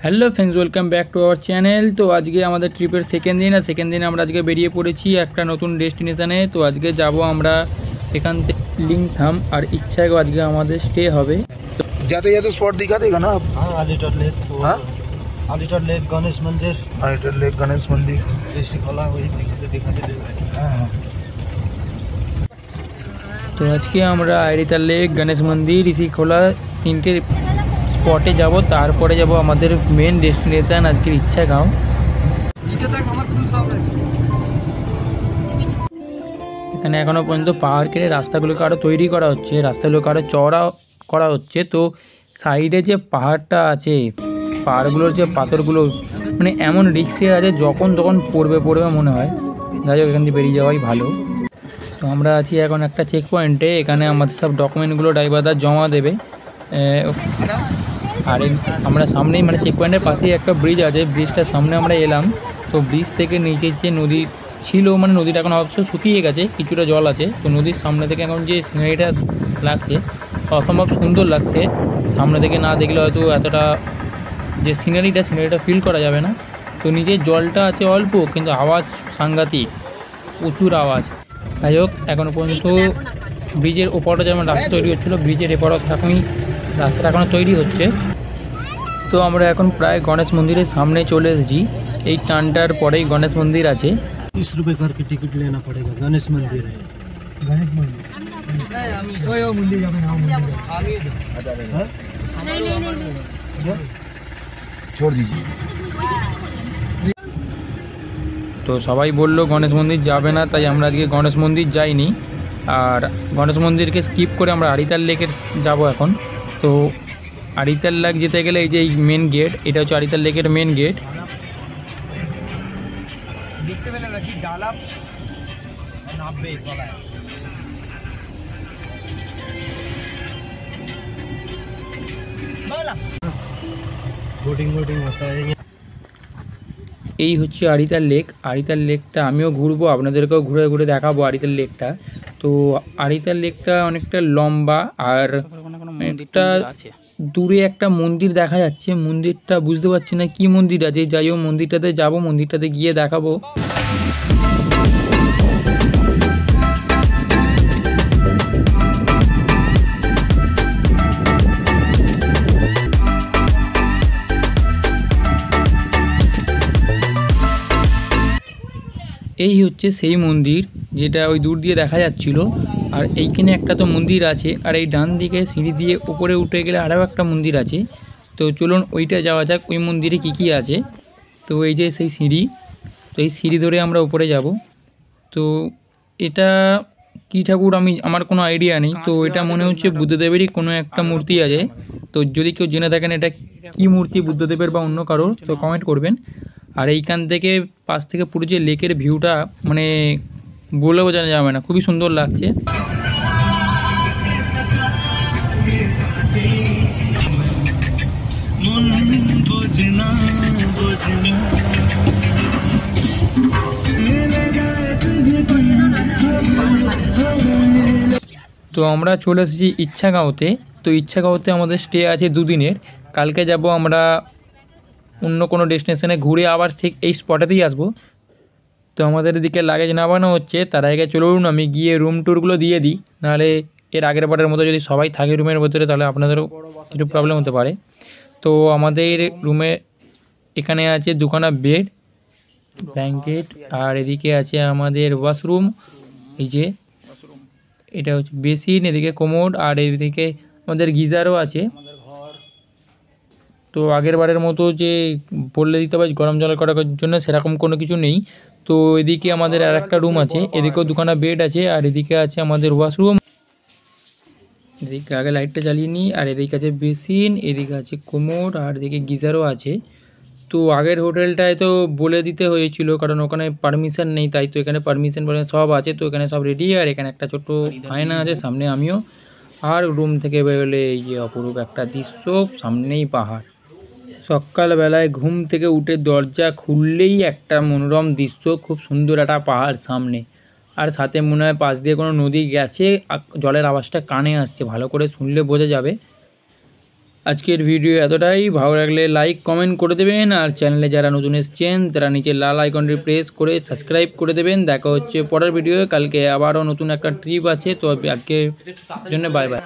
Hello friends, welcome back to our channel. তো আজকে আমাদের ট্রিপের সেকেন্ড দিন, আর সেকেন্ড দিন আমরা আজকে বেরিয়ে পড়েছি একটা নতুন ডেস্টিনেশানে। তো আজকে যাব আমরা এখান থেকে লিংথাম, আর ইচ্ছায় আজকে আমাদের স্টে হবে। जाते जाते स्पॉट दिखा देगा ना आप? हाँ, आलीटर लेक, हाँ? आलीटर लेक, गणेश मंदिर, आलीटर लेक, गणेश मंदिर, ऋषि खोला, वही दिखाते हाँ। তো আজকে আমরা আইরিতার লেক, গণেশ মন্দির, ঋষিখোলা তিনটে স্পটে যাব। তারপরে যাব আমাদের মেন ডেস্টিনেশান আজকের ইচ্ছাগাঁও। এখানে এখনও পর্যন্ত পাহাড় কেটে রাস্তাগুলোকে আরও তৈরি করা হচ্ছে, রাস্তাগুলোকে আরও চওড়া করা হচ্ছে। তো সাইডে যে পাহাড়টা আছে, পাহাড়গুলোর যে পাথরগুলো মানে এমন রিক্সে আছে, যখন তখন পড়বে মনে হয়। যাই হোক, এখান থেকে বেরিয়ে যাওয়াই ভালো। তো আমরা আছি এখন একটা চেক পয়েন্টে। এখানে আমাদের সব ডকুমেন্টগুলো ড্রাইভাররা জমা দেবে। আর আমরা সামনেই মানে চেক পয়েন্টের পাশেই একটা ব্রিজ আছে, ব্রিজটার সামনে আমরা এলাম। তো ব্রিজ থেকে নিচে যে নদী ছিল, মানে নদীটা এখন অবশ্য শুকিয়ে গেছে, কিছুটা জল আছে। তো নদীর সামনে থেকে এখন যে সিনারিটা লাগছে অসম্ভব সুন্দর লাগছে। সামনে থেকে না দেখলে হয়তো এতটা যে সিনারিটা ফিল করা যাবে না। তো নিচের জলটা আছে অল্প, কিন্তু আওয়াজ সাংঘাতিক, প্রচুর আওয়াজ। যাই হোক, এখনও পর্যন্ত ব্রিজের ওপরটা যেমন রাস্তা তৈরি হচ্ছিলো, ব্রিজের এপারও সেরকমই রাস্তাটা এখনও তৈরি হচ্ছে। তো আমরা এখন প্রায় গণেশ মন্দিরের সামনে চলে এসেছি। এই টানটার পরেই গণেশ মন্দির আছে। 30 रुपए करके टिकट लेना पड़ेगा। गणेश मंदिर है, गणेश मंदिर। छोड़ दीजिए। তো সবাই বললো গণেশ মন্দির যাবে না, তাই আমরা আজকে গণেশ মন্দির যাইনি। আর গণেশ মন্দিরকে স্কিপ করে আমরা আরিতার লেকে যাব এখন। তো আরিতার লেক যেতে গেলে এই যে মেন গেট, এটা হচ্ছে আরিতার লেকের মেন গেট। দেখতে পেলেন নাকি ডালা নামবে তলায়। बोटिंग होता है। এই হচ্ছে আরিতার লেক। আরিতার লেকটা আমিও ঘুরবো, আপনাদেরকেও ঘুরে ঘুরে দেখাবো আরিতার লেকটা। তো আরিতার লেকটা অনেকটা লম্বা, আর একটা দূরে একটা মন্দির দেখা যাচ্ছে। মন্দিরটা বুঝতে পারছি না কি মন্দির আছে। যাই হোক, মন্দিরটাতে যাবো, মন্দিরটাতে গিয়ে দেখাবো। এই হচ্ছে সেই মন্দির যেটা ওই দূর দিয়ে দেখা যাচ্ছিল। আর এইখানে একটা তো মন্দির আছে, আর এই ডান দিকে সিঁড়ি দিয়ে উপরে উঠে গেলে আরও একটা মন্দির আছে। তো চলুন ওইটা যাওয়া যাক, ওই মন্দিরে কি আছে। তো এই যে সেই সিঁড়ি, তো এই সিঁড়ি ধরে আমরা উপরে যাব। তো এটা কী ঠাকুর আমার কোনো আইডিয়া নেই। তো এটা মনে হচ্ছে বুদ্ধদেবেরই কোনো একটা মূর্তি আছে। তো যদি কেউ জেনে থাকেন এটা কী মূর্তি, বুদ্ধদেবের বা অন্য কারোর, তো কমেন্ট করবেন। আর এইখান থেকে পাশ থেকে পুরো যে লেকের ভিউটা মানে বলে বোঝানো যাবে না, খুবই সুন্দর লাগছে। তো আমরা চলে এসেছি ইচ্ছাগাঁওতে। তো ইচ্ছাগাঁওতে আমাদের স্টে আছে দুদিনের। কালকে যাব আমরা অন্য কোনো ডেস্টিনেশনে ঘুরে, আবার ঠিক এই স্পটেতেই আসবো। তো আমাদের এদিকে লাগেজ নামানো হচ্ছে, তার আগে চলুন আমি গিয়ে রুম ট্যুরগুলো দিয়ে দিই। নাহলে এর আগের বারের মতো যদি সবাই থাকে রুমের ভেতরে, তাহলে আপনাদেরও একটু প্রবলেম হতে পারে। তো আমাদের রুমে এখানে আছে দুখানা বেড, ব্ল্যাঙ্কেট, আর এদিকে আছে আমাদের ওয়াশরুম। এই যে এটা হচ্ছে বেসিন, এদিকে কোমোড, আর এদিকে আমাদের গিজারও আছে। তো আগের বারের মতো যে বললে দিতে হবে গরম জল করার জন্য, সেরকম কোনো কিছু নেই। তো এদিকে আমাদের আর একটা রুম আছে, এদিকেও দুখানা বেড আছে, আর এদিকে আছে আমাদের ওয়াশরুম। এদিকে আগে লাইটটা জ্বালিয়ে নিই। আর এদিকে আছে বেসিন, এদিকে আছে কোমোড, আর এদিকে গিজারও আছে। তো আগের হোটেলটায় তো বলে দিতে হয়েছিল, কারণ ওখানে পারমিশন নেই, তাই তো এখানে পারমিশন বলে সব আছে। তো এখানে সব রেডি। আর এখানে একটা ছোট্ট আয়না আছে, সামনে আমিও। আর রুম থেকে বেরোলে এই যে অপরূপ একটা দৃশ্য, সামনেই পাহাড়। সকালবেলায় ঘুম থেকে উঠে দরজা খুললেই একটা মনোরম দৃশ্য, খুব সুন্দর একটা পাহাড় সামনে। আর সাথে মনে হয় পাশ দিয়ে কোনো নদী গেছে, জলের আওয়াজটা কানে আসছে, ভালো করে শুনলে বোঝা যাবে। আজকের ভিডিও এতটাই, ভালো লাগলে লাইক কমেন্ট করে দেবেন, আর চ্যানেলে যারা নতুন এসেছেন তারা নিচে লাল আইকনটি প্রেস করে সাবস্ক্রাইব করে দেবেন। দেখা হচ্ছে পরের ভিডিও, কালকে আবারও নতুন একটা ট্রিপ আছে। তো আজকের জন্য বাই বাই।